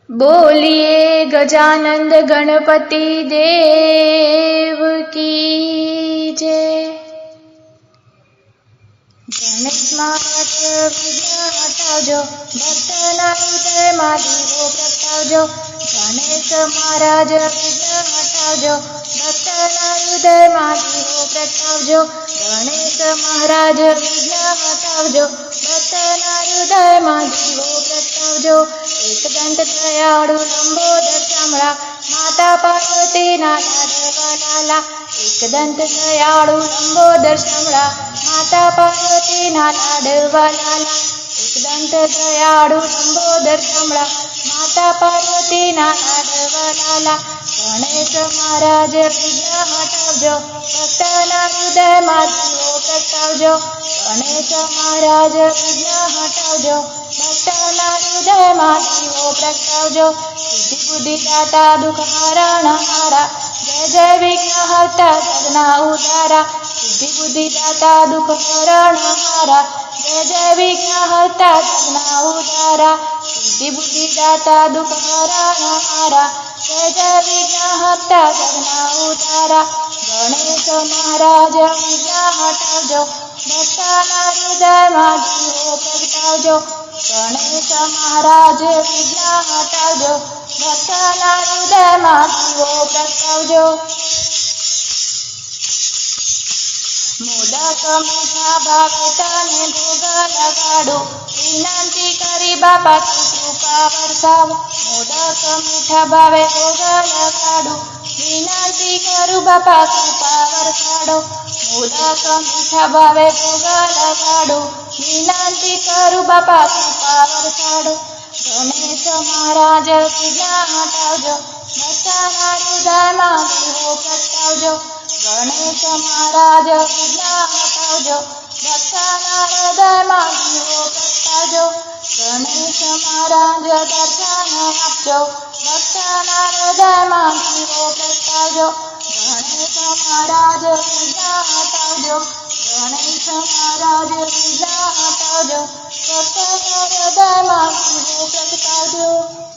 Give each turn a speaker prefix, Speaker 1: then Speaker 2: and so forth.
Speaker 1: बोलिए गजानंद गणपति देव की जय। गणेश महाराज विघ्न हटावजो, भक्तना हृदयमां દીવો પ્રગટાવજો। ગણેશ મહારાજ વિઘ્ન હટાવજો, ભક્તના હૃદયમાં દીવો પ્રગટાવજો। ગણેશ મહારાજ વિઘ્ન હટાવજો, ભક્તના હૃદયમાં દીવો પ્રગટાવજો। एकदंत दयाळु लंबोदर चामड़ा, माता पार्वतीना लाडवा लाला। एकदंत दयाळु लंबोदर चामड़ा, माता पार्वतीना लाडवा लाला। एकदंत दयाळु लंबोदर चामड़ा, माता पार्वतीना लाडवा लाला। गणेश महाराज विघ्न हटावजो, भक्तना हृदयमां દીવો પ્રગટાવજો। गणेश महाराज विघ्न हटावजो, भक्तना हृदयमां દીવો પ્રગટાવજો। सिद्धि बुद्धि दाता दुख हरण हारा, जय जय विघ्न हरता जगना उद्धारा। सिद्धि बुद्धि दाता दुख हरण हारा, जय जय विघ्न हरता जगना उद्धारा। सिद्धि बुद्धि दाता दुख हरण हारा, जय जय विघ्न हरता जगना उद्धारा। गणेश महाराज विघ्न हटावजो, भक्तना हृदयमां દીવો પ્રગટાવજો। गणेश महाराज विघ्न हटावजो, भक्तना हृदयमां દીવો પ્રગટાવજો। મોદક મીઠા ભાવે તને ભોગ લગાડો, વિનંતી કરી બાપા તું કૃપા વરસાવ। મોદક મીઠા ભાવે ભોગ લગાડો, વિનંતી કરું બાપા કૃપા વરસાડો। મોદક મીઠા ભાવે ભોગ લગાડો, વિનંતી કરું બાપા કૃપા વરસાડો। ગણેશ મહારાજ વિઘ્ન હટાવજો, ભક્તના હૃદયમાં દીવો પ્રગટાવજો। ગણેશ મહારાજ વિઘ્ન હટાવજો, ભક્તના હૃદયમાં દીવો પ્રગટાવજો। ગણેશ મહારાજ દર્શન આપજો, ભક્તના હૃદયમાં દીવો પ્રગટાવજો। ગણેશ મહારાજ વિઘ્ન હટાવજો, ગણેશ મહારાજ વિઘ્ન હટાવજો, ભક્તના હૃદયમાં દીવો પ્રગટાવજો।